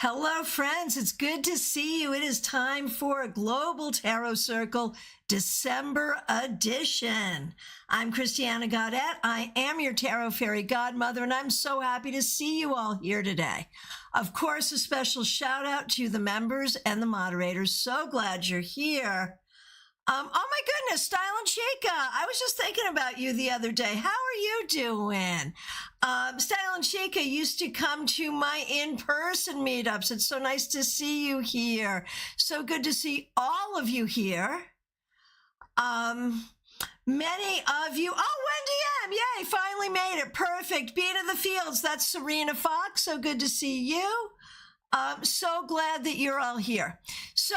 Hello, friends. It's good to see you. It is time for a Global Tarot Circle December edition. I'm Christiana Gaudet. I am your Tarot Fairy Godmother, and I'm so happy to see you all here today. Of course, a special shout out to the members and the moderators. So glad you're here. Oh my goodness, Style and Chica. I was just thinking about you the other day. How are you doing? Style and Chica used to come to my in-person meetups. It's so nice to see you here. So good to see all of you here. Many of you, Wendy M, yay, finally made it. Perfect. Beat of the Fields, that's Serena Fox. So good to see you. So glad that you're all here. So,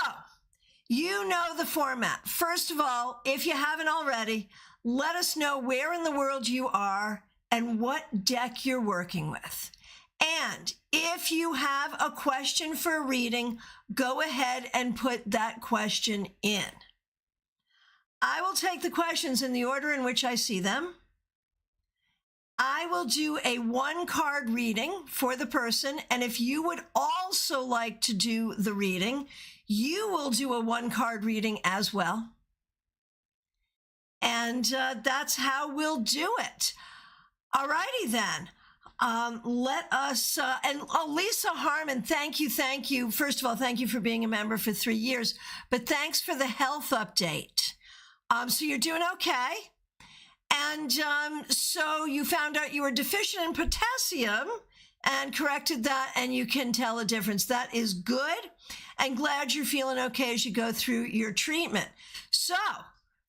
you know the format. First of all, if you haven't already, let us know where in the world you are and what deck you're working with. And if you have a question for a reading, go ahead and put that question in. I will take the questions in the order in which I see them. I will do a one-card reading for the person, and if you would also like to do the reading, you will do a one-card reading as well. And that's how we'll do it. All righty then. Let us, Lisa Harmon, thank you. First of all, thank you for being a member for 3 years, but thanks for the health update. So you're doing okay. And so you found out you were deficient in potassium and corrected that, and you can tell a difference. That is good, and glad you're feeling okay as you go through your treatment. So,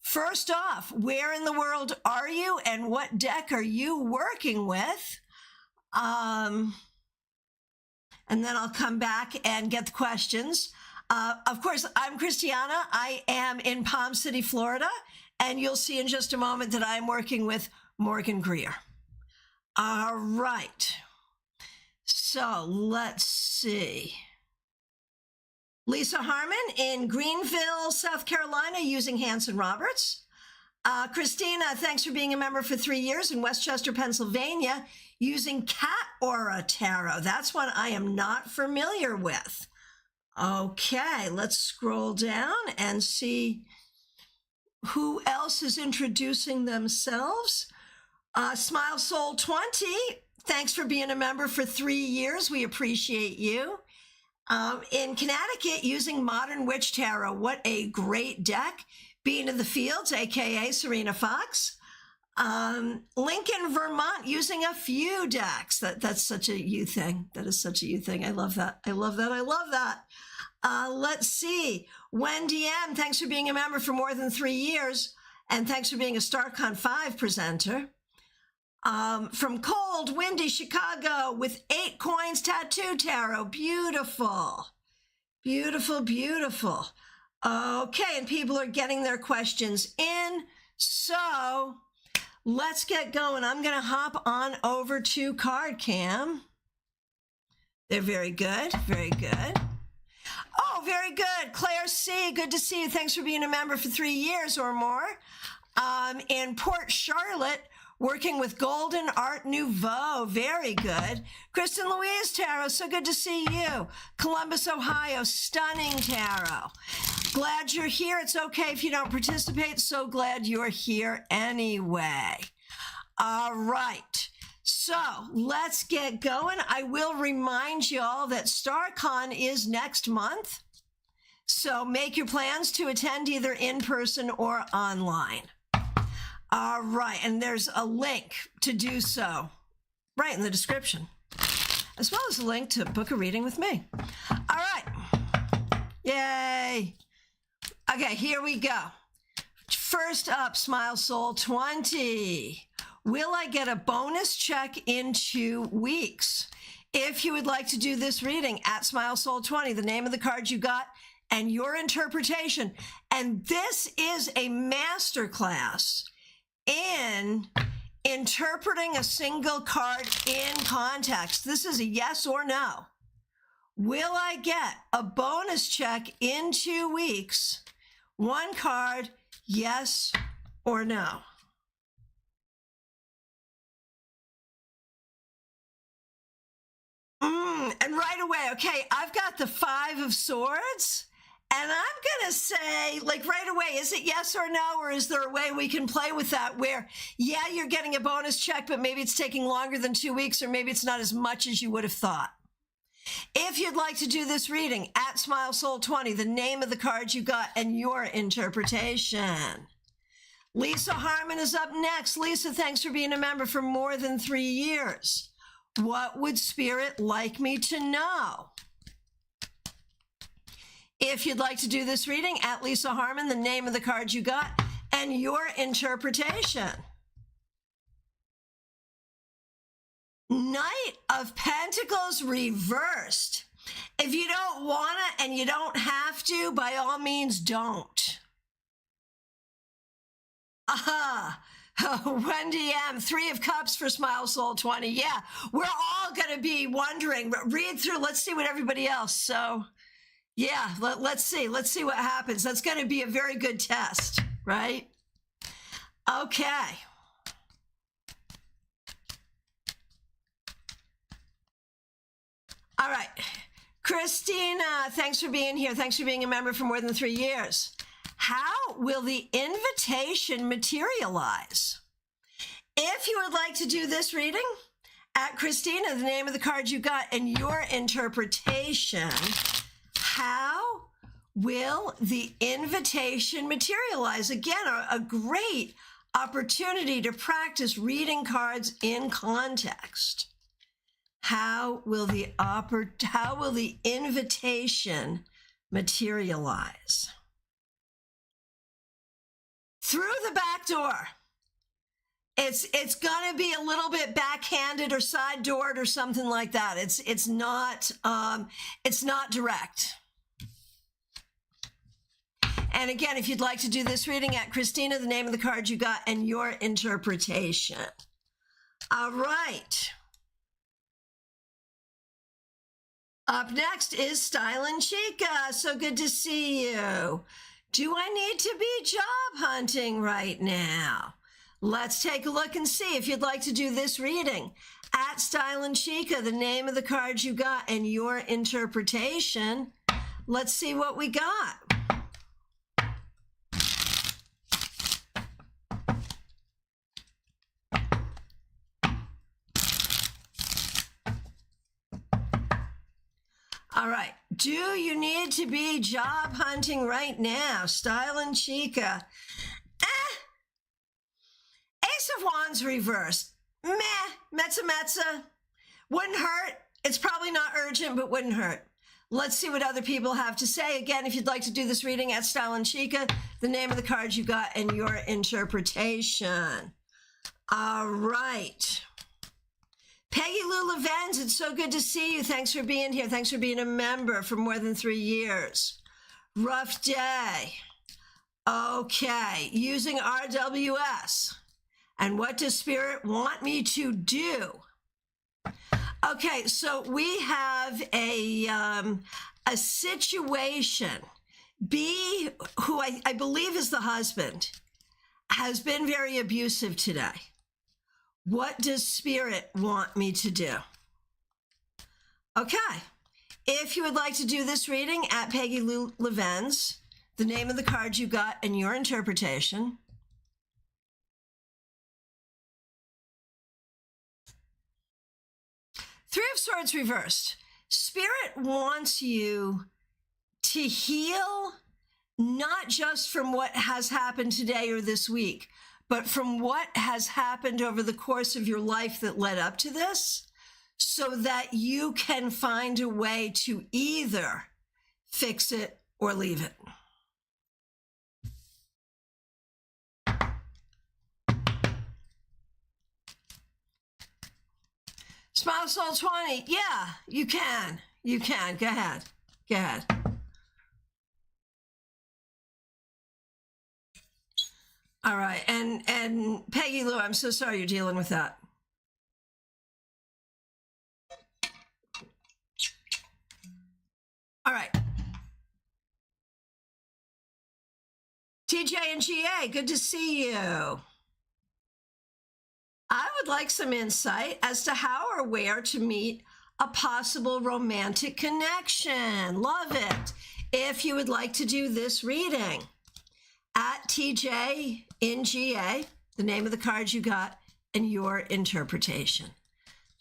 first off, where in the world are you, and what deck are you working with? And then I'll come back and get the questions. Of course, I'm Christiana. I am in Palm City, Florida, and you'll see in just a moment that I'm working with Morgan Greer. All right. So let's see. Lisa Harmon in Greenville, South Carolina, using Hanson Roberts. Christina, thanks for being a member for 3 years in Westchester, Pennsylvania, using Cat Aura Tarot. That's one I am not familiar with. Okay, let's scroll down and see who else is introducing themselves. Smile Soul 20. Thanks for being a member for 3 years. We appreciate you. In Connecticut, using Modern Witch Tarot. What a great deck. Being in the Fields, a.k.a. Serena Fox. Lincoln, Vermont, using a few decks. That's such a you thing. That is such a you thing. I love that. I love that. Let's see. Wendy M, thanks for being a member for more than 3 years. And thanks for being a StaarCon 5 presenter. From cold, windy Chicago with 8 coins tattoo tarot. Beautiful. Okay, and people are getting their questions in. So let's get going. I'm going to hop on over to CardCam. They're very good. Oh, very good. Claire C., good to see you. Thanks for being a member for 3 years or more. In Port Charlotte, working with Golden Art Nouveau. Very good. Kristen Louise Tarot, so good to see you. Columbus, Ohio, stunning tarot. Glad you're here. It's okay if you don't participate. So glad you're here anyway. All right. So let's get going. I will remind you all that StaarCon is next month. So make your plans to attend either in person or online. All right, and there's a link to do so right in the description, as well as a link to book a reading with me. All right, yay. Okay, here we go. First up, Smile Soul 20. Will I get a bonus check in 2 weeks? If you would like to do this reading, at Smile Soul 20, the name of the card you got and your interpretation. And this is a masterclass in interpreting a single card in context. This is a yes or no. Will I get a bonus check in 2 weeks? 1 card, yes or no? And right away, Okay. I've got the 5 of Swords. And I'm going to say, like, right away, is it yes or no? Or is there a way we can play with that where, yeah, you're getting a bonus check, but maybe it's taking longer than 2 weeks, or maybe it's not as much as you would have thought. If you'd like to do this reading, at SmileSoul20, the name of the card you got and your interpretation. Lisa Harmon is up next. Lisa, thanks for being a member for more than 3 years. What would Spirit like me to know? If you'd like to do this reading, at Lisa Harmon, the name of the card you got and your interpretation. Knight of Pentacles reversed. If you don't want to and you don't have to, by all means, don't. Wendy M, 3 of Cups for Smile Soul 20. Yeah, we're all going to be wondering. Read through. Let's see what everybody else. So, yeah, let's see. Let's see what happens. That's going to be a very good test, right? Okay. All right. Christina, thanks for being here. Thanks for being a member for more than 3 years. How will the invitation materialize? If you would like to do this reading, at Christina, the name of the card you got and your interpretation, how will the invitation materialize? Again, a great opportunity to practice reading cards in context. How will the invitation materialize? Through the back door. It's gonna be a little bit backhanded or side doored or something like that. It's not direct. And again, if you'd like to do this reading, at Christina, the name of the card you got and your interpretation. All right. Up next is Style and Chica. So good to see you. Do I need to be job hunting right now? Let's take a look and see if you'd like to do this reading. At Style and Chica, the name of the card you got and your interpretation. Let's see what we got. All right. Do you need to be job hunting right now? Style and Chica. Ace of Wands reversed. Meh. Metza. Wouldn't hurt. It's probably not urgent, but wouldn't hurt. Let's see what other people have to say. Again, if you'd like to do this reading, at Style and Chica, the name of the card you got and your interpretation. All right. Peggy Lou Levens, it's so good to see you. Thanks for being here. Thanks for being a member for more than 3 years. Rough day. Okay, using RWS. And what does Spirit want me to do? Okay, so we have a situation. B, who I believe is the husband, has been very abusive today. What does Spirit want me to do? Okay. If you would like to do this reading, at Peggy Lou Levens, the name of the card you got and your interpretation. Three of Swords reversed. Spirit wants you to heal, not just from what has happened today or this week, but from what has happened over the course of your life that led up to this, so that you can find a way to either fix it or leave it. Smile Soul 20. Yeah, you can. You can. Go ahead. Go ahead. All right. And Peggy Lou, I'm so sorry you're dealing with that. All right. TJ and GA, good to see you. I would like some insight as to how or where to meet a possible romantic connection. Love it. If you would like to do this reading, at TJ in GA, the name of the card you got, and your interpretation.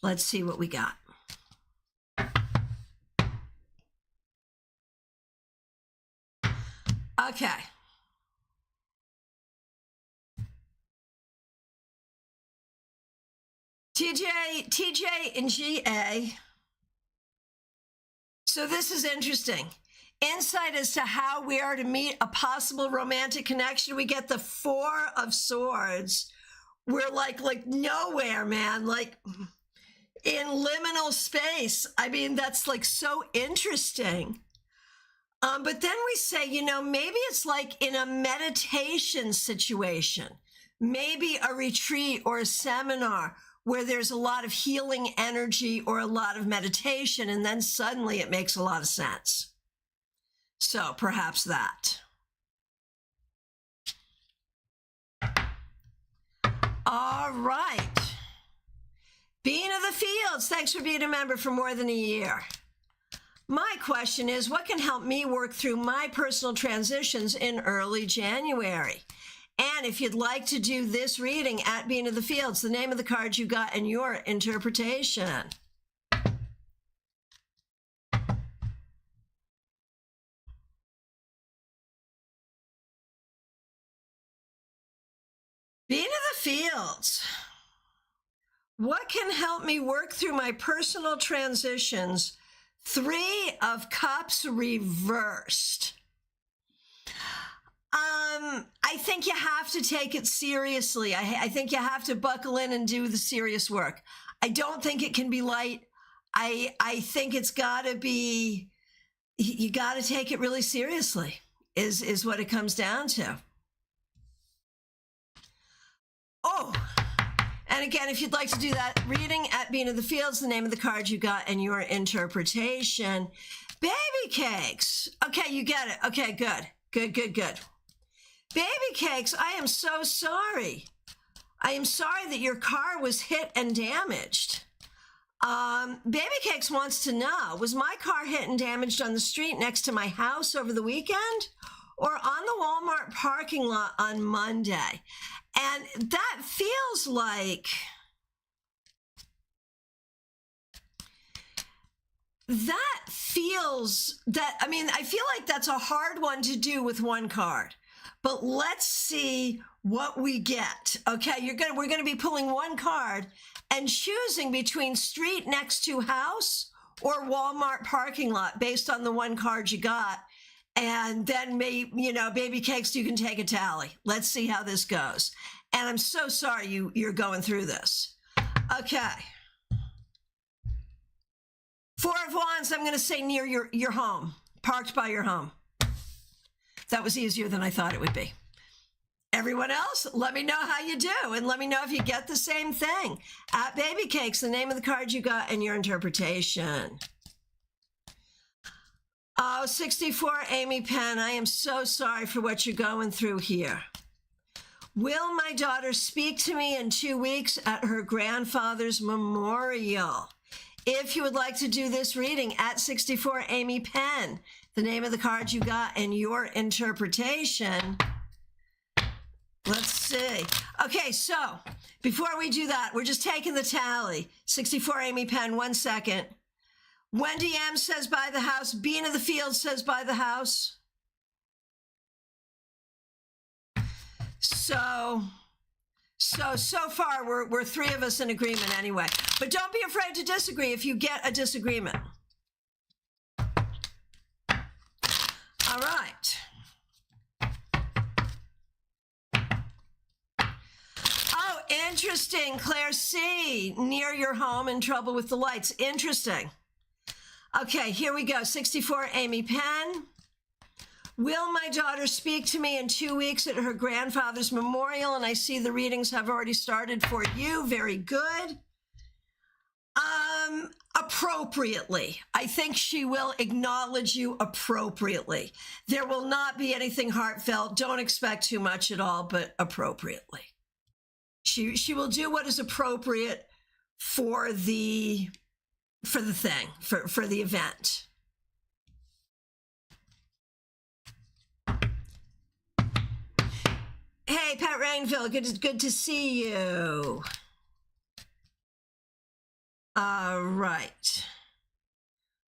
Let's see what we got. Okay. TJ and GA. So this is interesting. Insight as to how we are to meet a possible romantic connection. We get the Four of Swords. We're like nowhere, man, like in liminal space. I mean, that's like so interesting. But then we say, you know, maybe it's like in a meditation situation, maybe a retreat or a seminar where there's a lot of healing energy or a lot of meditation, and then suddenly it makes a lot of sense. So perhaps that. All right. Being of the Fields, thanks for being a member for more than a year. My question is, what can help me work through my personal transitions in early January? And if you'd like to do this reading at Being of the Fields, the name of the card you got and your interpretation. Being of the Fields. What can help me work through my personal transitions? Three of Cups reversed. I think you have to take it seriously. I think you have to buckle in and do the serious work. I don't think it can be light. I think it's got to be, you got to take it really seriously is what it comes down to. Oh, and again, if you'd like to do that reading at Being of the Fields, the name of the card you got and your interpretation. Baby cakes. Okay, you get it. Okay, good. Good. Baby cakes, I am so sorry. I am sorry that your car was hit and damaged. Baby cakes wants to know, was my car hit and damaged on the street next to my house over the weekend or on the Walmart parking lot on Monday? And that feels like I feel like that's a hard one to do with one card. But let's see what we get. Okay, we're gonna be pulling one card and choosing between street next to house or Walmart parking lot based on the one card you got. And then baby cakes, you can take a tally. Let's see how this goes. And I'm so sorry you're going through this. Okay. Four of Wands, I'm going to say near your home, parked by your home. That was easier than I thought it would be. Everyone else, let me know how you do, and let me know if you get the same thing. At Baby Cakes, the name of the card you got and your interpretation. Oh, 64, Amy Penn, I am so sorry for what you're going through here. Will my daughter speak to me in 2 weeks at her grandfather's memorial? If you would like to do this reading at 64, Amy Penn, the name of the card you got and your interpretation. Let's see. Okay, so before we do that, we're just taking the tally. 64, Amy Penn, 1 second. Wendy M says by the house. Bean of the Field says by the house. So far, we're three of us in agreement anyway. But don't be afraid to disagree if you get a disagreement. All right. Oh, interesting. Claire C, near your home, in trouble with the lights. Interesting. Okay, here we go. 64, Amy Penn. Will my daughter speak to me in 2 weeks at her grandfather's memorial? And I see the readings have already started for you. Very good. Appropriately. I think she will acknowledge you appropriately. There will not be anything heartfelt. Don't expect too much at all, but appropriately. She will do what is appropriate for the for the thing, for the event. Hey, Pat Rainville, good to see you. All right.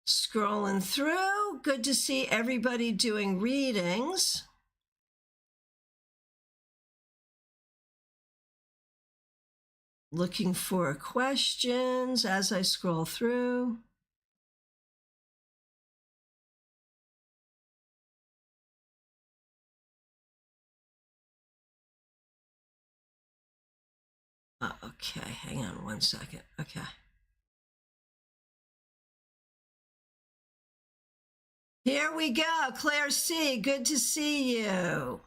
Scrolling through. Good to see everybody doing readings. Looking for questions as I scroll through. Okay, hang on one second. Okay. Here we go. Claire C., good to see you.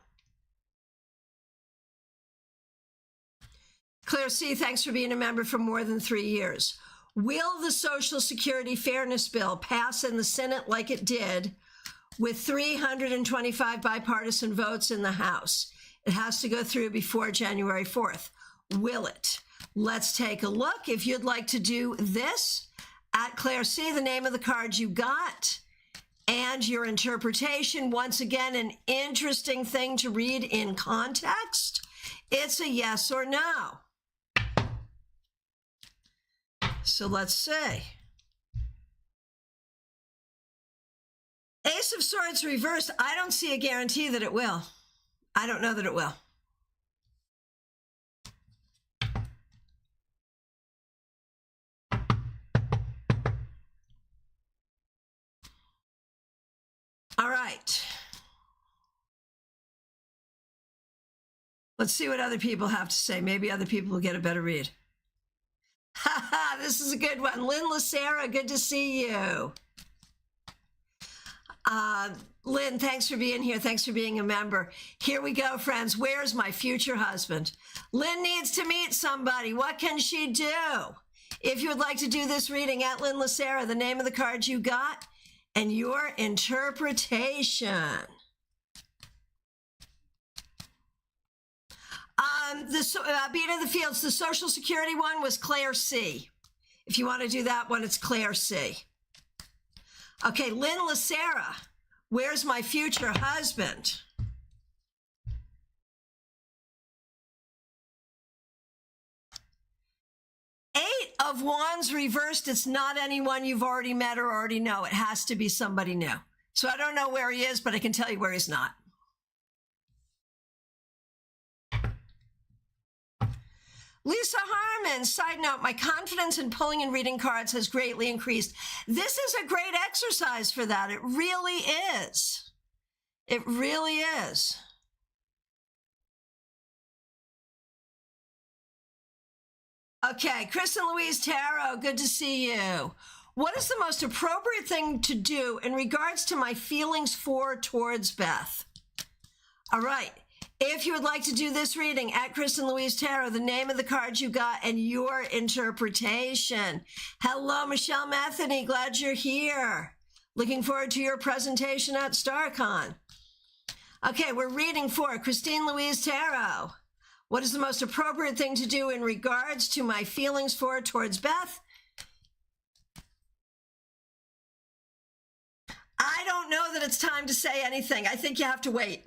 Claire C., thanks for being a member for more than 3 years. Will the Social Security Fairness Bill pass in the Senate like it did with 325 bipartisan votes in the House? It has to go through before January 4th. Will it? Let's take a look. If you'd like to do this, at Claire C., the name of the card you got and your interpretation. Once again, an interesting thing to read in context. It's a yes or no. So let's see. Ace of Swords reversed. I don't see a guarantee that it will. I don't know that it will. All right. Let's see what other people have to say. Maybe other people will get a better read. Haha, this is a good one. Lynn Lacera, good to see you. Lynn, thanks for being here. Thanks for being a member. Here we go, friends. Where's my future husband? Lynn needs to meet somebody. What can she do? If you would like to do this reading, at Lynn Lacera, the name of the card you got and your interpretation. Beat of the Fields, the Social Security one was Claire C. If you want to do that one, it's Claire C. Okay, Lynn Lacera, where's my future husband? Eight of Wands reversed. It's not anyone you've already met or already know. It has to be somebody new. So I don't know where he is, but I can tell you where he's not. Lisa Harmon, side note, my confidence in pulling and reading cards has greatly increased. This is a great exercise for that. It really is. It really is. Okay, Kristen Louise Tarot, good to see you. What is the most appropriate thing to do in regards to my feelings towards Beth? All right. If you would like to do this reading, at Kristen Louise Tarot, the name of the card you got and your interpretation. Hello, Michelle Metheny. Glad you're here. Looking forward to your presentation at StaarCon. Okay, we're reading for Christine Louise Tarot. What is the most appropriate thing to do in regards to my feelings towards Beth? I don't know that it's time to say anything. I think you have to wait.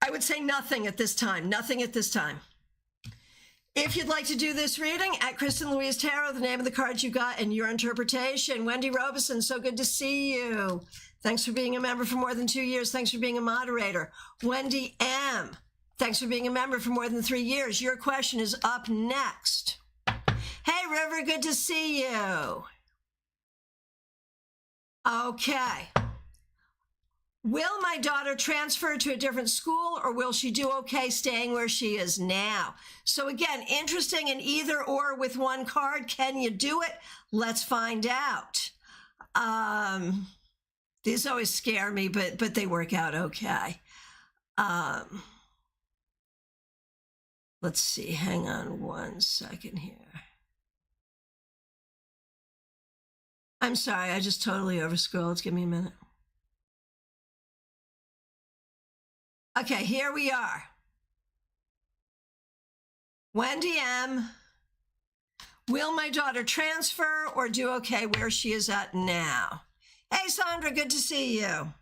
I would say nothing at this time. Nothing at this time. If you'd like to do this reading, at Kristen Louise Tarot, the name of the card you got and your interpretation. Wendy Robeson, so good to see you. Thanks for being a member for more than 2 years. Thanks for being a moderator. Wendy M., thanks for being a member for more than 3 years. Your question is up next. Hey, River, good to see you. Okay. Will my daughter transfer to a different school, or will she do okay staying where she is now? So again, interesting in either or with one card. Can you do it? Let's find out. These always scare me, but they work out okay. Let's see. Hang on one second here. I'm sorry. I just totally overscrolled. Give me a minute. Okay, here we are. Wendy M., Will my daughter transfer or do okay where she is at now? Hey, Sandra, good to see you.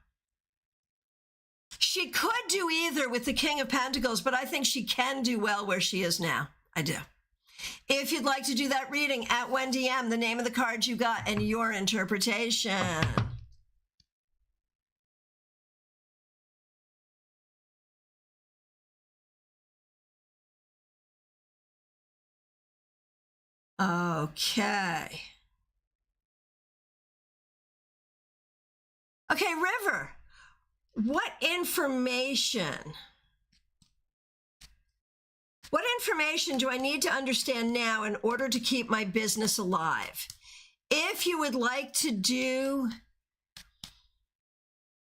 She could do either with the King of Pentacles, but I think she can do well where she is now. I do. If you'd like to do that reading at Wendy M, the name of the card you got and your interpretation. Okay. Okay, River, what information do I need to understand now in order to keep my business alive? If you would like to do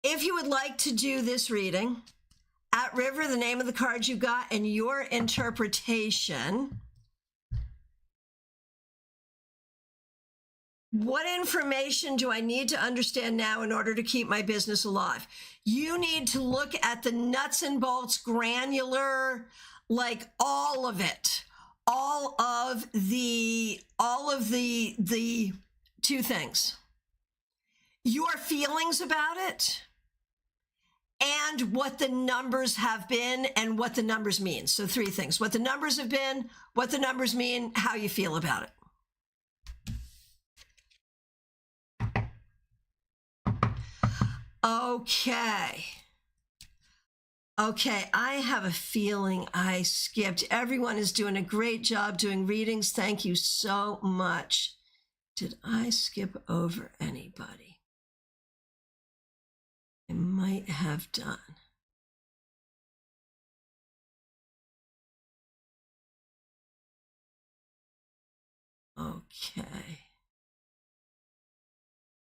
this reading, at River, the name of the card you got and your interpretation. What information do I need to understand now in order to keep my business alive? You need to look at the nuts and bolts, granular, like all of it, all of the two things. Your feelings about it and what the numbers have been and what the numbers mean. So three things: what the numbers have been, what the numbers mean, how you feel about it. Okay, I have a feeling I skipped. Everyone is doing a great job doing readings. Thank you so much. Did I skip over anybody? I might have done.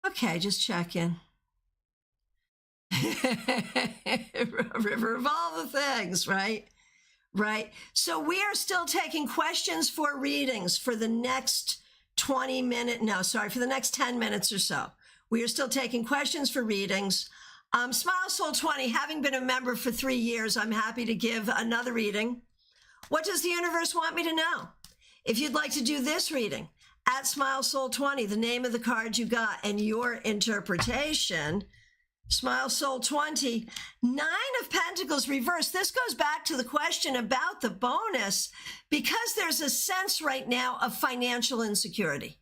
Okay, just checking. River of all the things, right? Right. So we are still taking questions for readings for the next for the next 10 minutes or so. We are still taking questions for readings. Smile Soul 20, having been a member for 3 years, I'm happy to give another reading. What does the universe want me to know? If you'd like to do this reading, at Smile Soul 20, the name of the card you got and your interpretation. Smile Soul 20, 9 of Pentacles reversed. This goes back to the question about the bonus because there's a sense right now of financial insecurity.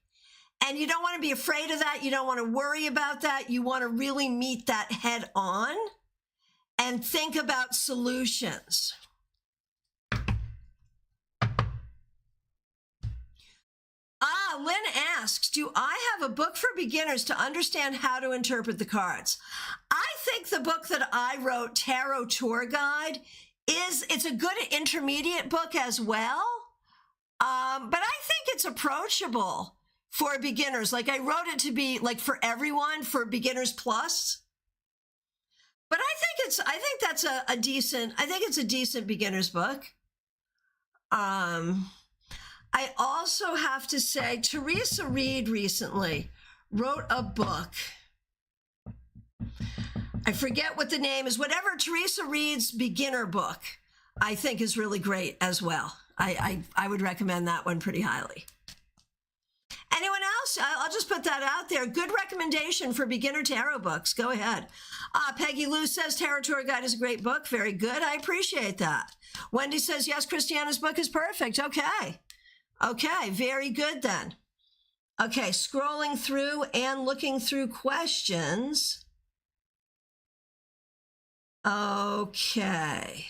And you don't want to be afraid of that. You don't want to worry about that. You want to really meet that head on and think about solutions. Lynn asks, do I have a book for beginners to understand how to interpret the cards? I think the book that I wrote, Tarot Tour Guide, it's a good intermediate book as well. But I think it's approachable for beginners. Like I wrote it to be like for everyone, for beginners plus. But I think that's a decent beginner's book. I also have to say, Teresa Reed recently wrote a book. I forget what the name is. Whatever Teresa Reed's beginner book, I think is really great as well. I would recommend that one pretty highly. Anyone else? I'll just put that out there. Good recommendation for beginner tarot books. Go ahead. Peggy Lou says Tarot Tour Guide is a great book. Very good. I appreciate that. Wendy says, yes, Christiana's book is perfect. Okay, very good then. Okay, scrolling through and looking through questions. Okay.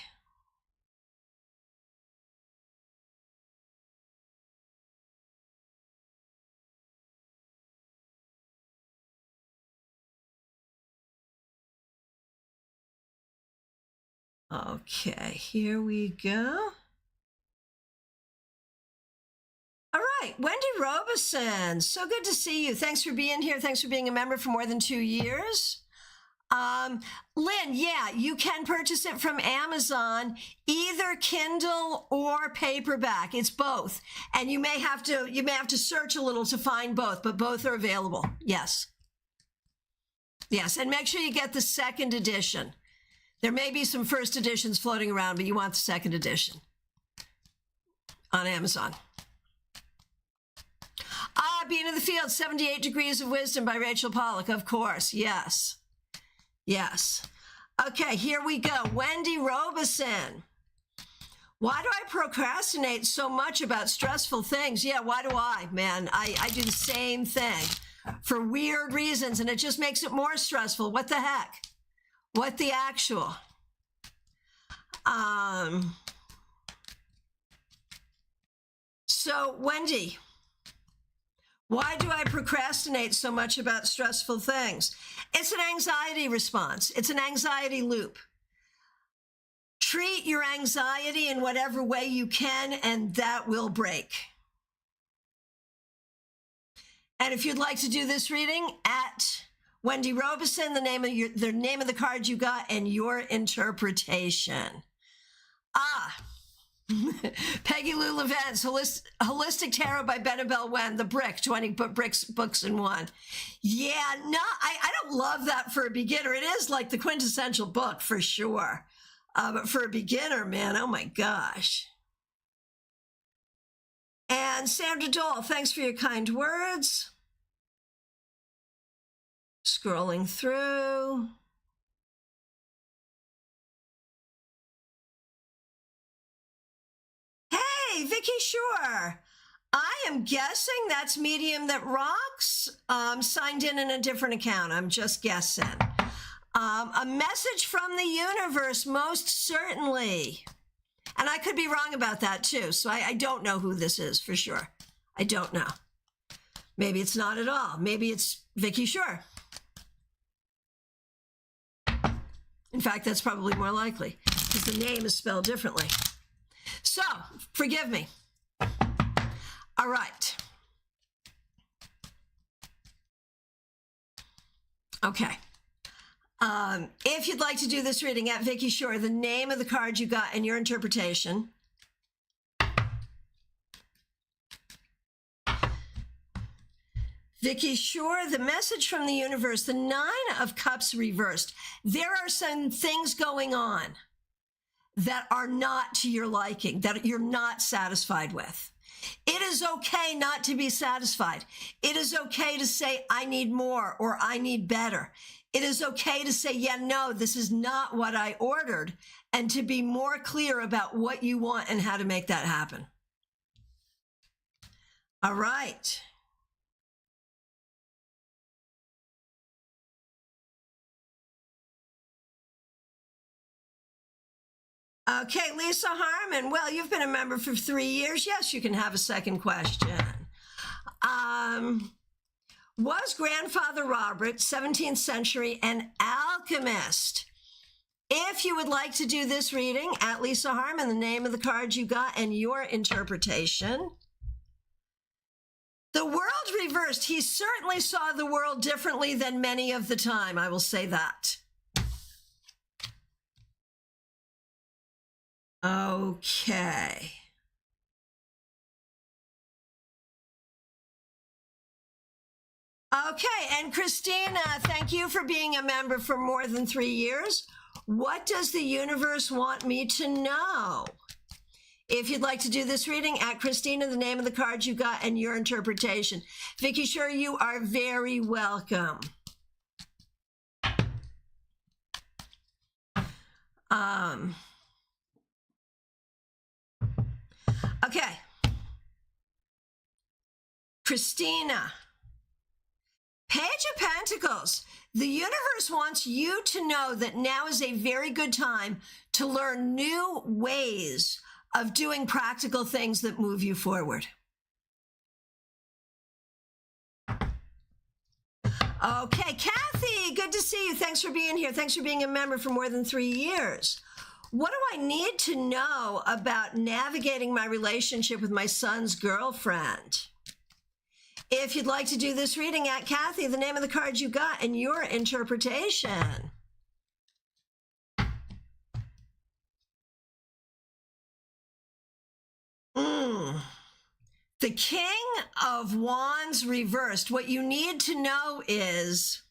Okay, here we go. All right, Wendy Robeson, so good to see you. Thanks for being here. Thanks for being a member for more than 2 years. Lynn, yeah, you can purchase it from Amazon, either Kindle or paperback. It's both. And you may have to search a little to find both, but both are available. Yes. Yes, and make sure you get the second edition. There may be some first editions floating around, but you want the second edition on Amazon. Being in the Field, 78 Degrees of Wisdom by Rachel Pollack, of course. Yes. Yes. Okay, here we go. Wendy Robeson. Why do I procrastinate so much about stressful things? Yeah, why do I, man? I do the same thing for weird reasons, and it just makes it more stressful. What the heck? What the actual? So, Wendy, why do I procrastinate so much about stressful things? It's an anxiety response. It's an anxiety loop. Treat your anxiety in whatever way you can, and that will break. And if you'd like to do this reading, at Wendy Robeson, the name of the card you got, and your interpretation. Peggy Lou Levent's Holistic Tarot by Benabel Wen, The Brick, 20 books in one. Yeah, no, I don't love that for a beginner. It is like the quintessential book for sure. But for a beginner, man, oh my gosh. And Sandra Dole, thanks for your kind words. Scrolling through. Hey, Vicky Shore. I am guessing that's Medium That Rocks, signed in a different account. I'm just guessing. A message from the universe, most certainly. And I could be wrong about that too. So I don't know who this is for sure. I don't know. Maybe it's not at all. Maybe it's Vicky Shore. In fact, that's probably more likely because the name is spelled differently. So, forgive me. All right. Okay. If you'd like to do this reading at Vicky Shore, the name of the card you got and your interpretation. Vicky Shore, the message from the universe, the 9 of Cups reversed. There are some things going on that are not to your liking, that you're not satisfied with. It is okay not to be satisfied. It is okay to say, I need more or I need better. It is okay to say, yeah, no, this is not what I ordered, and to be more clear about what you want and how to make that happen. All right. Okay, Lisa Harmon. Well, you've been a member for 3 years. Yes, you can have a second question. Was Grandfather Robert, 17th century, an alchemist? If you would like to do this reading, at Lisa Harmon, the name of the card you got and your interpretation. The world reversed. He certainly saw the world differently than many of the time. I will say that. Okay. Okay, and Christina, thank you for being a member for more than 3 years. What does the universe want me to know? If you'd like to do this reading, at Christina, the name of the card you got and your interpretation. Vicky Shore, you are very welcome. Okay. Christina. Page of Pentacles. The universe wants you to know that now is a very good time to learn new ways of doing practical things that move you forward. Okay, Kathy, good to see you. Thanks for being here. Thanks for being a member for more than 3 years. What do I need to know about navigating my relationship with my son's girlfriend? If you'd like to do this reading, at Kathy, the name of the card you got and your interpretation. The King of Wands reversed. What you need to know is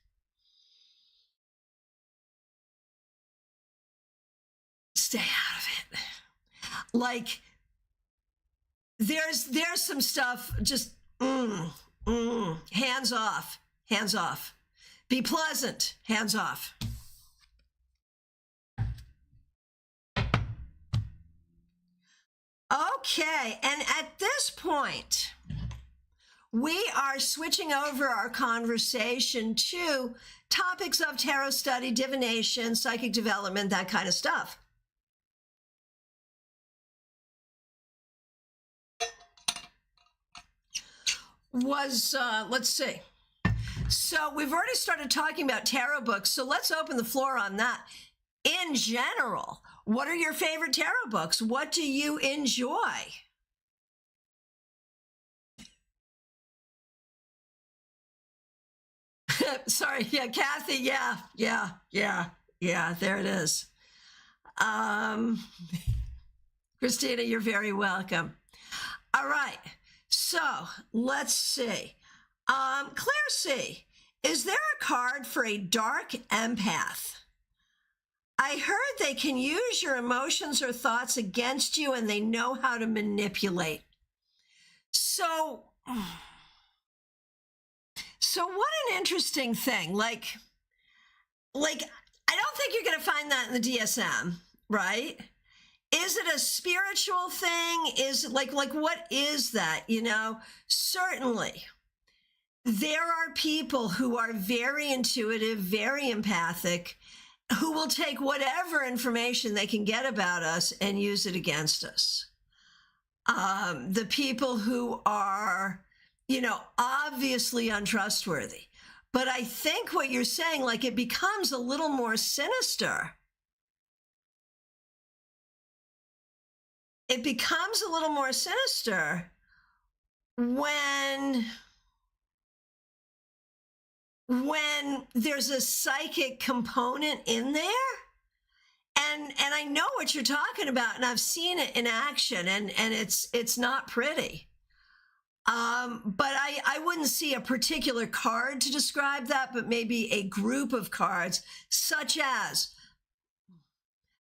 stay out of it. Like, there's some stuff just Hands off. Hands off. Be pleasant. Hands off. Okay, and at this point, we are switching over our conversation to topics of tarot study, divination, psychic development, that kind of stuff. Let's see. So we've already started talking about tarot books, so let's open the floor on that. In general, what are your favorite tarot books? What do you enjoy? Sorry, yeah, Kathy, yeah, there it is. Christina, you're very welcome. All right, so let's see. Claire C., is there a card for a dark empath? I heard they can use your emotions or thoughts against you and they know how to manipulate. So what an interesting thing. Like I don't think you're going to find that in the DSM, right? Is it a spiritual thing? Is it like what is that? You know, certainly there are people who are very intuitive, very empathic, who will take whatever information they can get about us and use it against us. The people who are, you know, obviously untrustworthy. But I think what you're saying, like, it becomes a little more sinister. It becomes a little more sinister when there's a psychic component in there. And I know what you're talking about, and I've seen it in action, and it's not pretty. But I wouldn't see a particular card to describe that, but maybe a group of cards, such as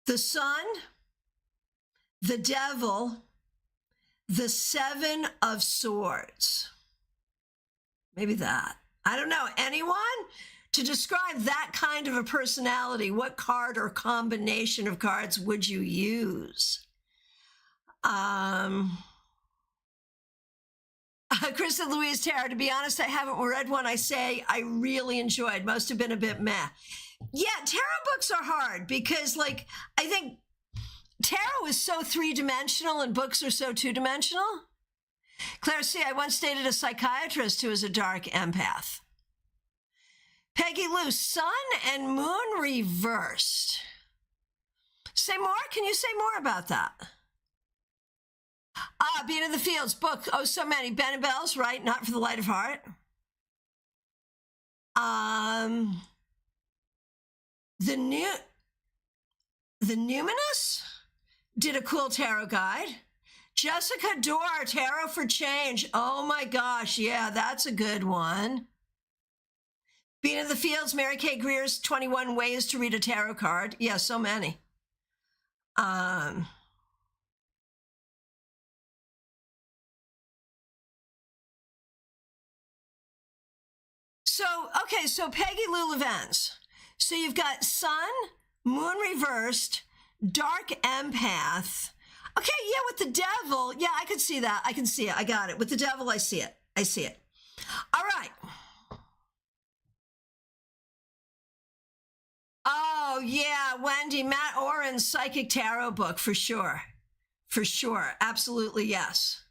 the Sun, the Devil, the Seven of Swords. Maybe that. I don't know. Anyone? To describe that kind of a personality, what card or combination of cards would you use? Kristen Louise Tarot, to be honest, I haven't read one I say I really enjoyed. Most have been a bit meh. Yeah, tarot books are hard because, like, I think tarot is so three-dimensional and books are so two-dimensional. Claire C., I once dated a psychiatrist who is a dark empath. Peggy Lou, Sun and Moon reversed. Say more? Can you say more about that? Being in the Fields book. Oh, so many. Ben and Bells, right? Not for the Light of Heart. The Numinous did a cool tarot guide. Jessica Dorr, Tarot for Change. Oh my gosh, yeah, that's a good one. Being in the Fields, Mary Kay Greer's 21 Ways to Read a Tarot Card. Yeah, so many. So Peggy Lou Levens. So you've got Sun, Moon reversed, Dark Empath. Okay, yeah, with the Devil. Yeah, I could see that. I can see it. I got it. With the Devil, I see it. I see it. All right. Oh, yeah, Wendy, Matt Oren's Psychic Tarot book, for sure. For sure. Absolutely, yes.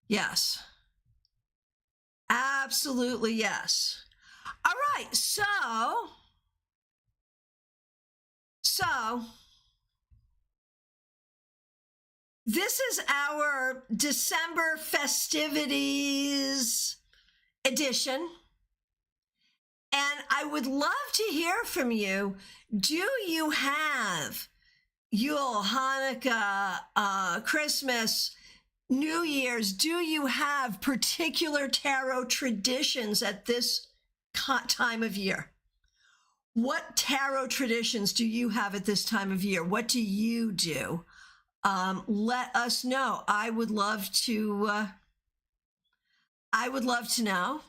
Yes. Absolutely, yes. All right, so this is our December festivities edition. And I would love to hear from you. Do you have Yule, Hanukkah, Christmas, New Year's? Do you have particular tarot traditions at this time of year? What tarot traditions do you have at this time of year? What do you do? Let us know. I would love to I would love to know.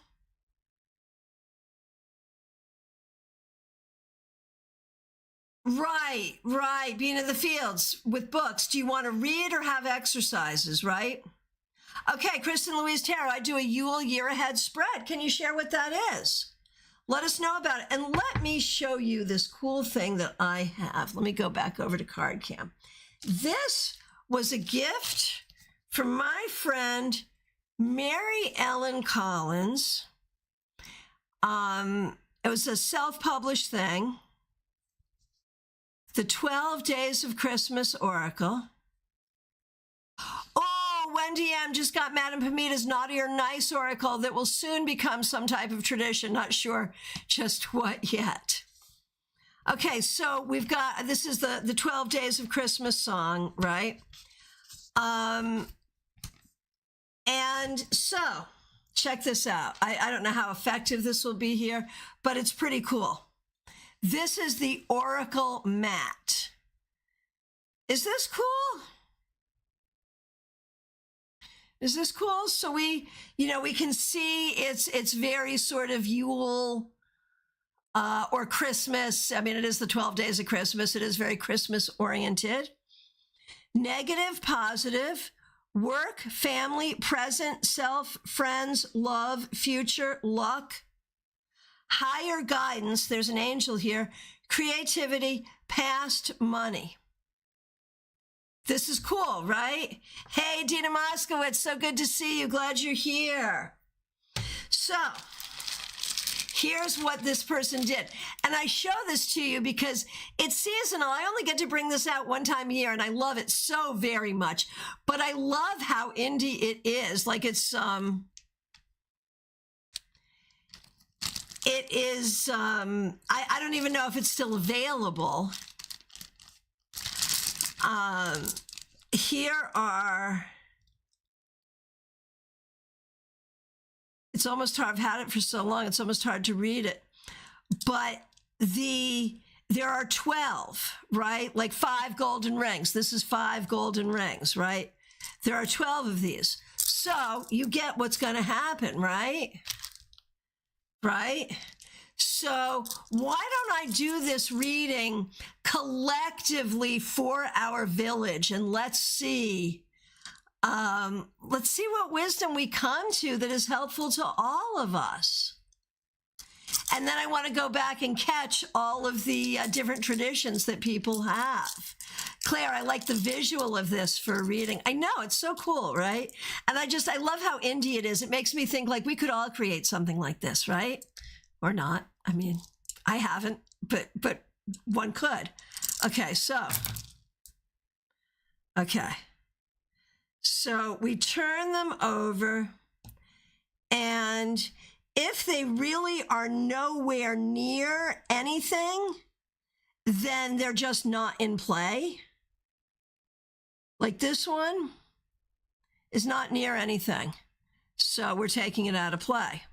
Right. Being in the fields with books. Do you want to read or have exercises, right? Okay, Kristen Louise Tarot, I do a Yule year ahead spread. Can you share what that is? Let us know about it. And let me show you this cool thing that I have. Let me go back over to CardCam. This was a gift from my friend, Mary Ellen Collins. It was a self-published thing. The 12 Days of Christmas Oracle. Oh, Wendy M. just got Madame Pamita's Naughty or Nice Oracle that will soon become some type of tradition. Not sure just what yet. Okay, so we've got, this is the 12 Days of Christmas song, right? And so, check this out. I don't know how effective this will be here, but it's pretty cool. This is the Oracle mat. Is this cool? Is this cool? So we can see it's very sort of Yule or Christmas. I mean, it is the 12 days of Christmas. It is very Christmas oriented. Negative, positive, work, family, present, self, friends, love, future, luck, higher guidance. There's an angel here. Creativity, past, money. This is cool, right? Hey, Dina Moskowitz, so good to see you. Glad you're here. So here's what this person did. And I show this to you because it's seasonal. I only get to bring this out one time a year, and I love it so very much. But I love how indie it is. Like it's, I don't even know if it's still available. Here are, it's almost hard, I've had it for so long, it's almost hard to read it, but there are 12, right? Like 5 golden rings. This is 5 golden rings, right? There are 12 of these. So you get what's going to happen, right? Right? So why don't I do this reading collectively for our village, and let's see what wisdom we come to that is helpful to all of us. And then I want to go back and catch all of the different traditions that people have. Claire, I like the visual of this for reading. I know, it's so cool, right? And I love how indie it is. It makes me think like we could all create something like this, right? Or not. I mean, I haven't, but one could. Okay, so we turn them over, and if they really are nowhere near anything, then they're just not in play. Like this one is not near anything, so we're taking it out of play.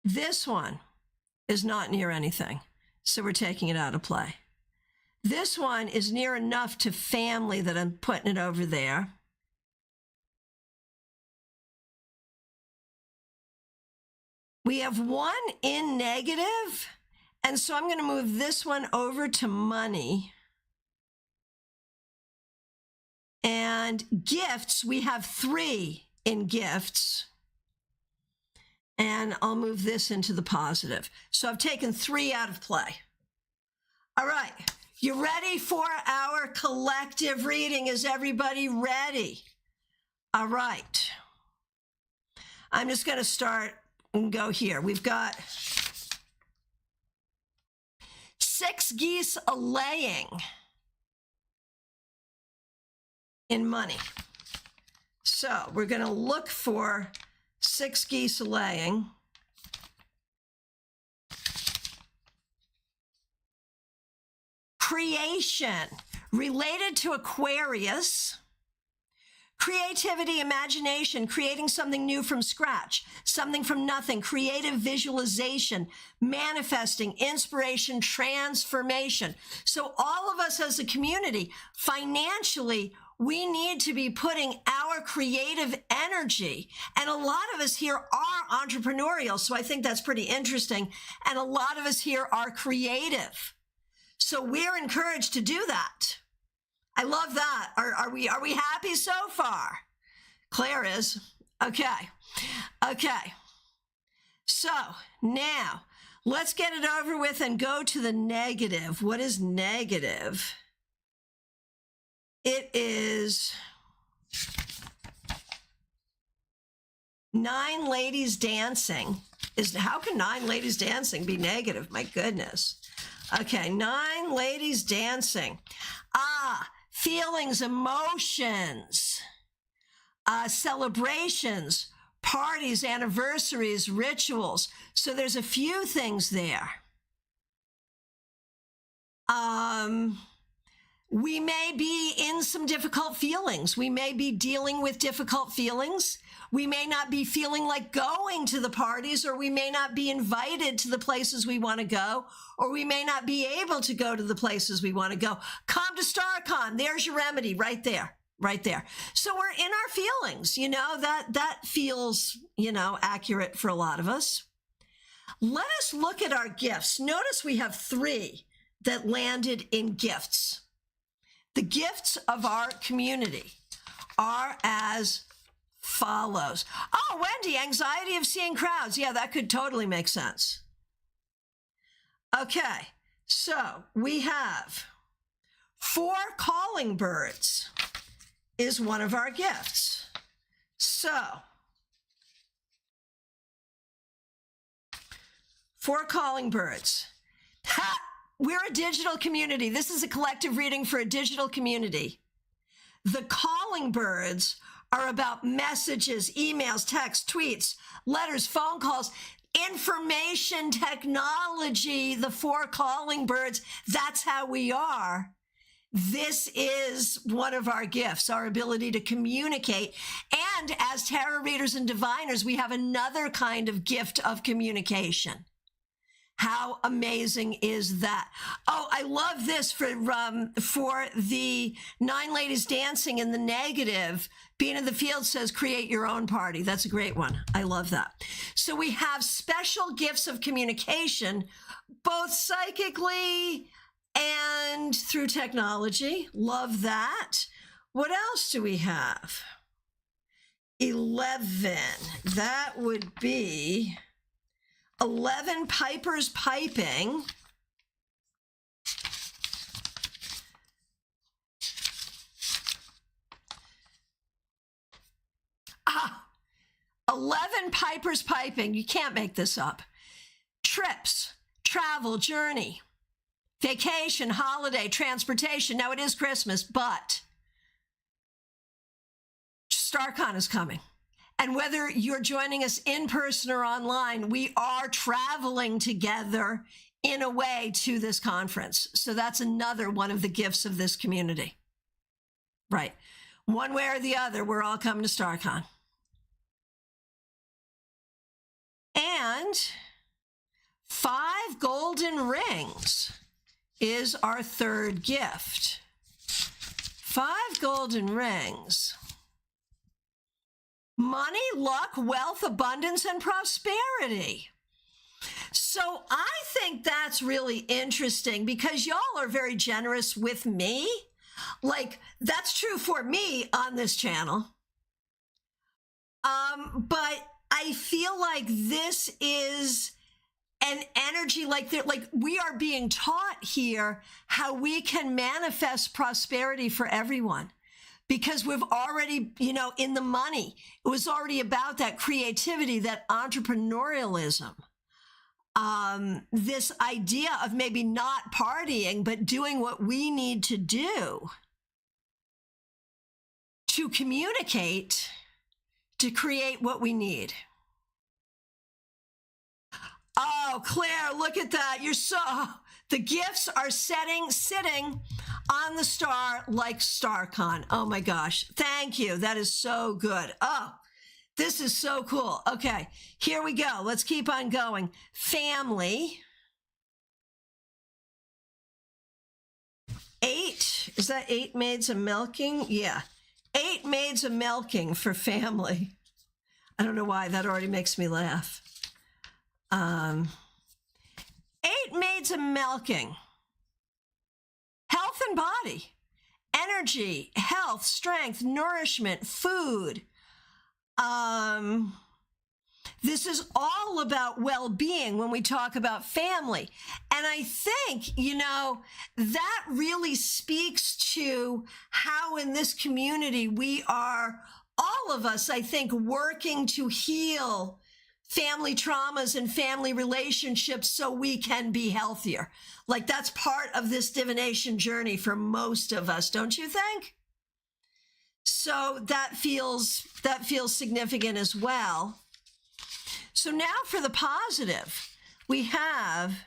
This one is not near anything, so we're taking it out of play. This one is near enough to family that I'm putting it over there. We have one in negative, and so I'm going to move this one over to money. And gifts, we have 3 in gifts. And I'll move this into the positive. So I've taken 3 out of play. All right, you ready for our collective reading? Is everybody ready? All right. I'm just going to start and go here. We've got 6 geese a-laying in money. So we're going to look for 6 geese a-laying. Creation, related to Aquarius. Creativity, imagination, creating something new from scratch, something from nothing, creative visualization, manifesting, inspiration, transformation. So all of us as a community, financially, we need to be putting our creative energy. And a lot of us here are entrepreneurial, so I think that's pretty interesting. And a lot of us here are creative. So we're encouraged to do that. I love that. Are we happy so far? Claire is. Okay. So now let's get it over with and go to the negative. What is negative? It is 9 ladies dancing. How can 9 ladies dancing be negative? My goodness. Okay, 9 ladies dancing. Feelings, emotions, celebrations, parties, anniversaries, rituals. So there's a few things there. We may be in some difficult feelings. We may be dealing with difficult feelings. We may not be feeling like going to the parties, or we may not be invited to the places we want to go, or we may not be able to go to the places we want to go. Come to StaarCon. There's your remedy right there. So we're in our feelings, that feels, accurate for a lot of us. Let us look at our gifts. Notice we have 3 that landed in gifts. The gifts of our community are as follows. Oh, Wendy, anxiety of seeing crowds. Yeah, that could totally make sense. Okay, so we have 4 calling birds is one of our gifts. So 4 calling birds. We're a digital community. This is a collective reading for a digital community. The calling birds are about messages, emails, texts, tweets, letters, phone calls, information technology. The 4 calling birds, that's how we are. This is one of our gifts, our ability to communicate. And as tarot readers and diviners, we have another kind of gift of communication. How amazing is that? Oh, I love this for the 9 ladies dancing in the negative. Being in the field says create your own party. That's a great one. I love that. So we have special gifts of communication, both psychically and through technology. Love that. What else do we have? 11. That would be 11 pipers piping. Ah, 11 pipers piping. You can't make this up. Trips, travel, journey, vacation, holiday, transportation. Now it is Christmas, but StaarCon is coming. And whether you're joining us in person or online, we are traveling together in a way to this conference. So that's another one of the gifts of this community. Right. One way or the other, we're all coming to StaarCon. And 5 golden rings is our 3rd gift. 5 golden rings. Money, luck, wealth, abundance, and prosperity. So I think that's really interesting because y'all are very generous with me. Like, that's true for me on this channel. But I feel like this is an energy, like we are being taught here how we can manifest prosperity for everyone. Because we've already, in the money, it was already about that creativity, that entrepreneurialism. This idea of maybe not partying, but doing what we need to do to communicate, to create what we need. Oh, Claire, look at that. The gifts are sitting on the star like StaarCon. Oh my gosh. Thank you. That is so good. Oh, this is so cool. Okay, here we go. Let's keep on going. Family. 8. Is Is that 8 maids a milking? Yeah. 8 maids a milking for family. I don't know why. That already makes me laugh. 8 maids a milking. Health and body. Energy, health, strength, nourishment, food. This is all about well-being when we talk about family. And I think, that really speaks to how in this community we are, all of us, I think, working to heal family traumas and family relationships so we can be healthier. Like that's part of this divination journey for most of us, don't you think? So that feels significant as well. So now for the positive, we have,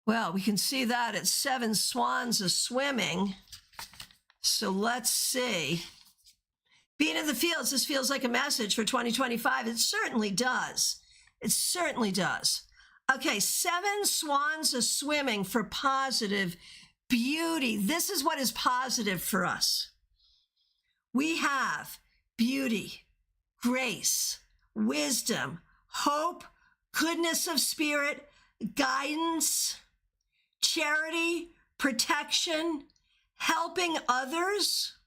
well, we can see that it's 7 swans a swimming. So let's see. Being in the fields, this feels like a message for 2025. It certainly does. It certainly does. Okay, 7 swans a swimming for positive beauty. This is what is positive for us. We have beauty, grace, wisdom, hope, goodness of spirit, guidance, charity, protection, helping others.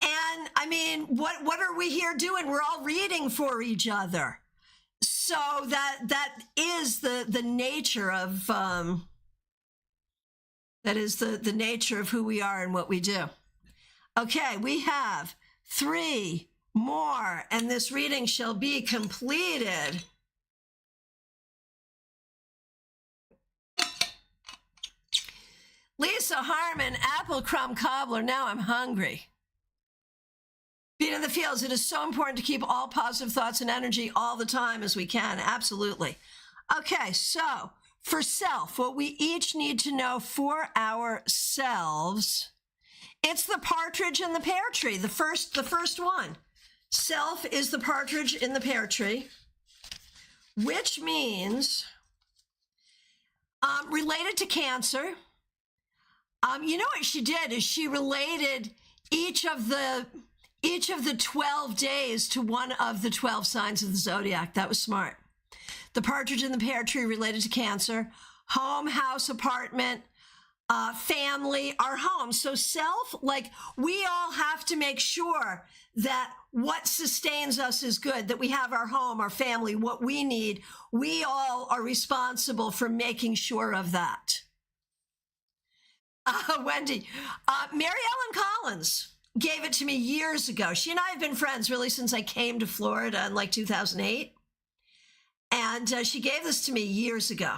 And I mean, what are we here doing? We're all reading for each other. So that is the nature of that is the nature of who we are and what we do. Okay, we have 3 more, and this reading shall be completed. Lisa Harmon, apple crumb cobbler. Now I'm hungry. Being in the fields, it is so important to keep all positive thoughts and energy all the time as we can. Absolutely. Okay, so for self, what we each need to know for ourselves, it's the partridge in the pear tree, the first one. Self is the partridge in the pear tree, which means related to Cancer. You know what she did is she related each of the 12 days to one of the 12 signs of the zodiac. That was smart. The partridge in the pear tree related to Cancer, home, house, apartment, family, our home. So self, like we all have to make sure that what sustains us is good, that we have our home, our family, what we need. We all are responsible for making sure of that. Wendy, Mary Ellen Collins gave it to me years ago. She and I have been friends really since I came to Florida in like 2008. And she gave this to me years ago.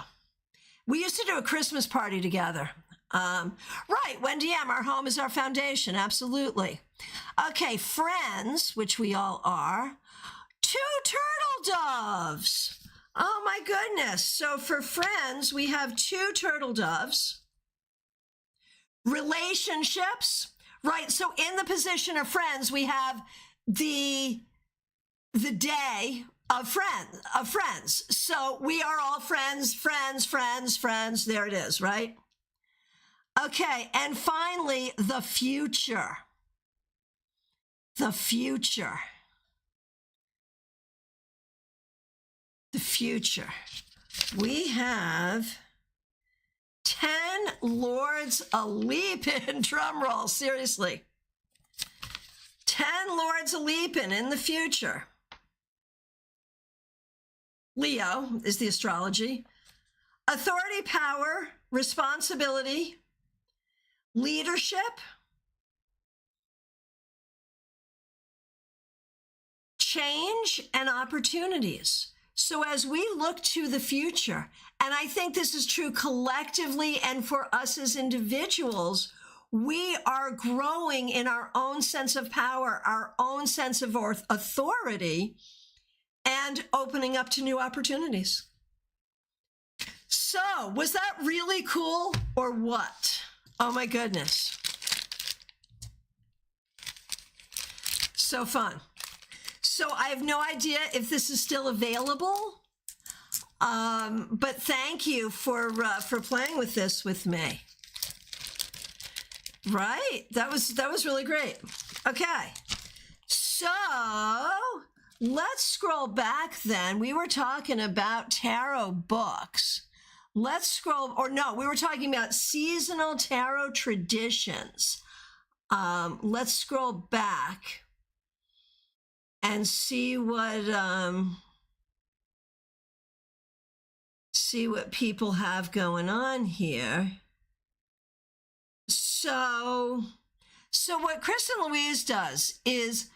We used to do a Christmas party together. Right, Wendy M., our home is our foundation. Absolutely. Okay, friends, which we all are. 2 turtle doves. Oh my goodness. So for friends, we have 2 turtle doves. Relationships. Right, so in the position of friends, we have the day of friends. So we are all friends. There it is, right? Okay, and finally, the future. The future. The future. We have 10 lords a-leapin', drum roll, seriously. 10 lords a-leapin' in the future. Leo is the astrology. Authority, power, responsibility, leadership, change, and opportunities. So as we look to the future, and I think this is true collectively and for us as individuals, we are growing in our own sense of power, our own sense of authority, and opening up to new opportunities. So, was that really cool or what? Oh my goodness. So fun. So I have no idea if this is still available, but thank you for playing with this with me. Right. That was really great. Okay. So let's scroll back then. We were talking about tarot books. Let's scroll, or no, we were talking about seasonal tarot traditions. Let's scroll back and see what people have going on here. So what Chris and Louise does is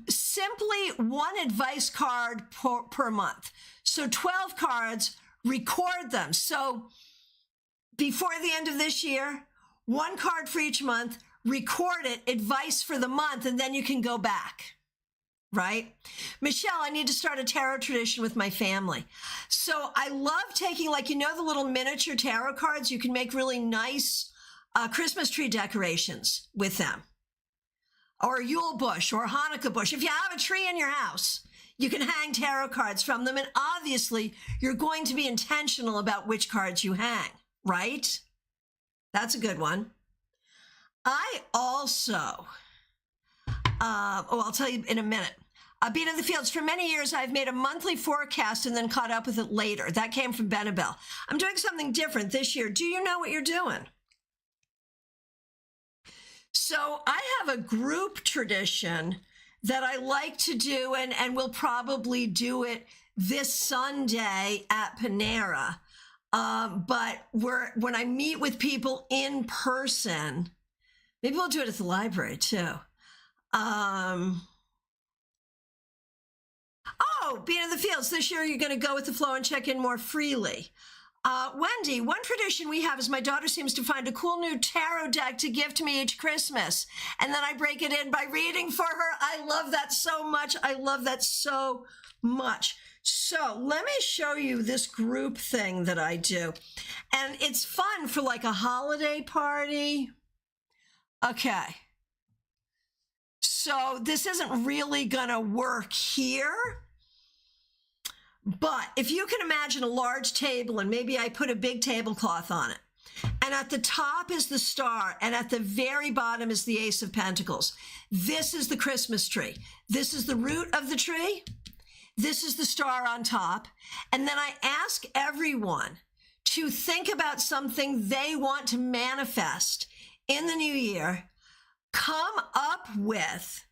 simply one advice card per month. So 12 cards, record them. So before the end of this year, one card for each month, record it, advice for the month, and then you can go back, right? Michelle, I need to start a tarot tradition with my family. So I love taking, like, the little miniature tarot cards. You can make really nice Christmas tree decorations with them, or a Yule bush or a Hanukkah bush. If you have a tree in your house, you can hang tarot cards from them. And obviously, you're going to be intentional about which cards you hang, right? That's a good one. I also, I'll tell you in a minute. Beat in the Fields, for many years, I've made a monthly forecast and then caught up with it later. That came from Benabel. I'm doing something different this year. Do you know what you're doing? So I have a group tradition that I like to do, and we'll probably do it this Sunday at Panera. But when I meet with people in person, maybe we'll do it at the library too. Being in the Fields, this year you're going to go with the flow and check in more freely. Wendy, one tradition we have is my daughter seems to find a cool new tarot deck to gift me each Christmas. And then I break it in by reading for her. I love that so much. I love that so much. So let me show you this group thing that I do. And it's fun for like a holiday party. Okay. So this isn't really going to work here. But if you can imagine a large table and maybe I put a big tablecloth on it, and at the top is the star, and at the very bottom is the Ace of Pentacles. This is the Christmas tree. This is the root of the tree. This is the star on top. And then I ask everyone to think about something they want to manifest in the new year. Come up with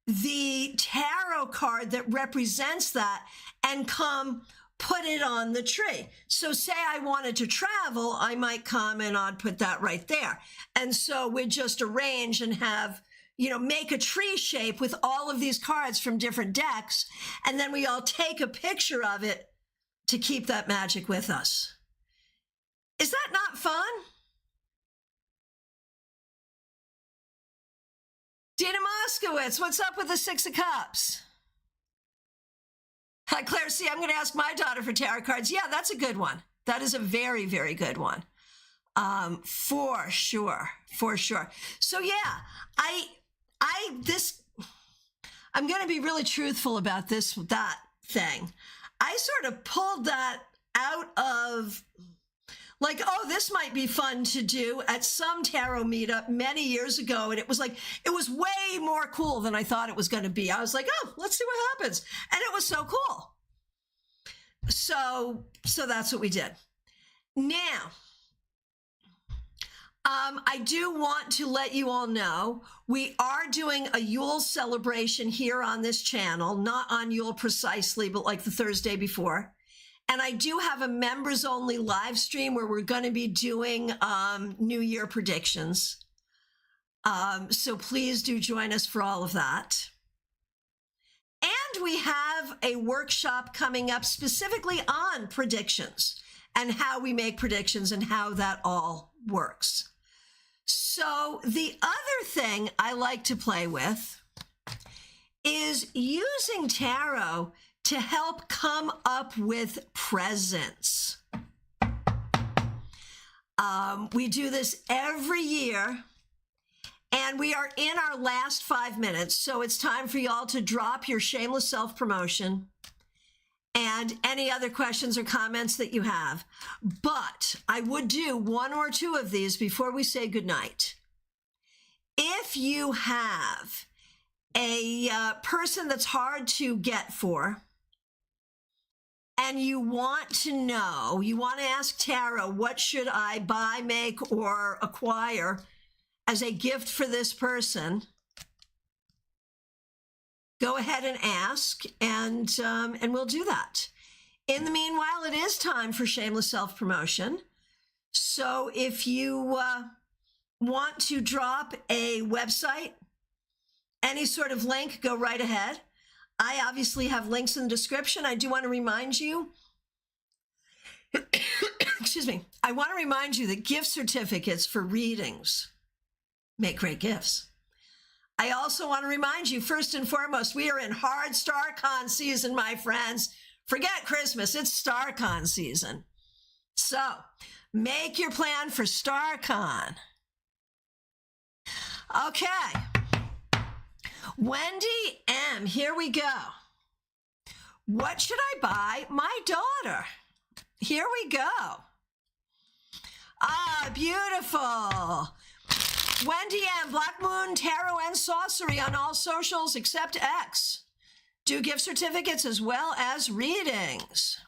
the tarot card that represents that and come put it on the tree. So say I wanted to travel, I might come and I'd put that right there. And so we'd just arrange and have, make a tree shape with all of these cards from different decks. And then we all take a picture of it to keep that magic with us. Is that not fun? Dina Moskowitz, what's up with the Six of Cups? Hi, Claire C. I'm going to ask my daughter for tarot cards. Yeah, that's a good one. That is a very, very good one. For sure. So yeah, I'm going to be really truthful about that thing. I sort of pulled that out of like, this might be fun to do at some tarot meetup many years ago. And it was way more cool than I thought it was going to be. I was like, let's see what happens. And it was so cool. So that's what we did. Now, I do want to let you all know we are doing a Yule celebration here on this channel, not on Yule precisely, but like the Thursday before. And I do have a members only live stream where we're going to be doing New Year predictions. So please do join us for all of that. And we have a workshop coming up specifically on predictions and how we make predictions and how that all works. So the other thing I like to play with is using tarot to help come up with presents. We do this every year, and we are in our last 5 minutes, so it's time for y'all to drop your shameless self-promotion and any other questions or comments that you have. But I would do one or two of these before we say goodnight. if you have a person that's hard to get for, and you want to know, you want to ask tarot, what should I buy, make, or acquire as a gift for this person? Go ahead and ask, and we'll do that. In the meanwhile, it is time for shameless self-promotion. So if you want to drop a website, any sort of link, go right ahead. I obviously have links in the description. I do want to remind you, excuse me, I want to remind you that gift certificates for readings make great gifts. I also want to remind you, first and foremost, we are in hard StaarCon season, my friends. Forget Christmas, it's StaarCon season. So make your plan for StaarCon. Okay. Wendy M., here we go. What should I buy my daughter? Here we go. Ah, beautiful. Wendy M., Black Moon, Tarot, and Sorcery on all socials except X. Do gift certificates as well as readings.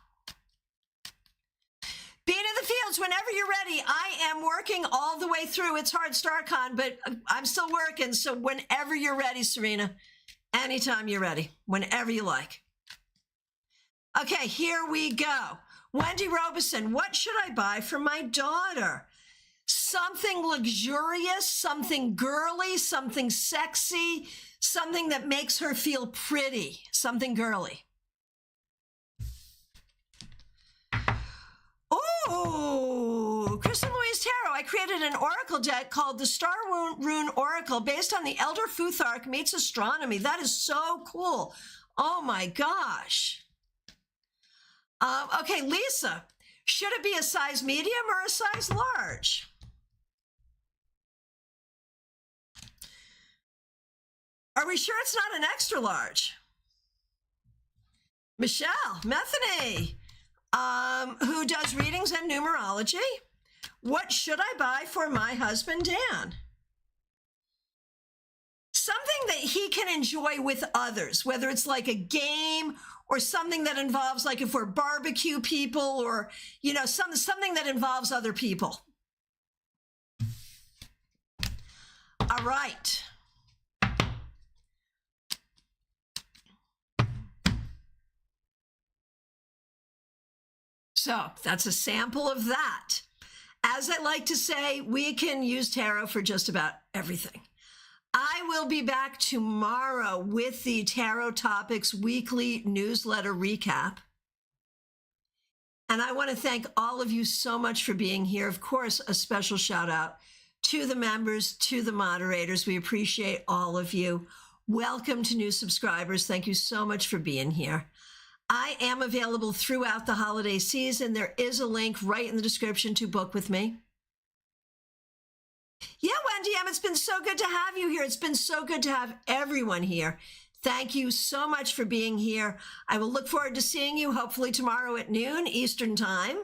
Bean in the Fields, whenever you're ready. I am working all the way through. It's hard StaarCon, but I'm still working. So whenever you're ready, Serena, anytime you're ready, whenever you like. Okay, here we go. Wendy Robeson, what should I buy for my daughter? Something luxurious, something girly, something sexy, something that makes her feel pretty, something girly. Oh, Kristen Louise Tarot. I created an oracle deck called the Star Rune Oracle based on the Elder Futhark meets astronomy. That is so cool. Oh my gosh. Okay, Lisa, should it be a size medium or a size large? Are we sure it's not an extra large? Michelle, Methany, who does readings and numerology. What should I buy for my husband, Dan? Something that he can enjoy with others, whether it's like a game or something that involves, like if we're barbecue people, or, you know, something that involves other people. All right. So that's a sample of that. As I like to say, we can use tarot for just about everything. I will be back tomorrow with the Tarot Topics weekly newsletter recap. And I want to thank all of you so much for being here. Of course, a special shout out to the members, to the moderators. We appreciate all of you. Welcome to new subscribers. Thank you so much for being here. I am available throughout the holiday season. There is a link right in the description to book with me. Yeah, Wendy M., it's been so good to have you here. It's been so good to have everyone here. Thank you so much for being here. I will look forward to seeing you hopefully tomorrow at noon Eastern time.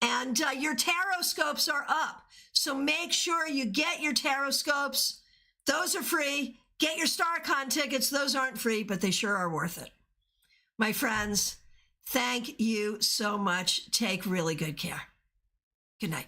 And your tarot scopes are up. So make sure you get your tarot scopes. Those are free. Get your StaarCon tickets. Those aren't free, but they sure are worth it. My friends, thank you so much. Take really good care. Good night.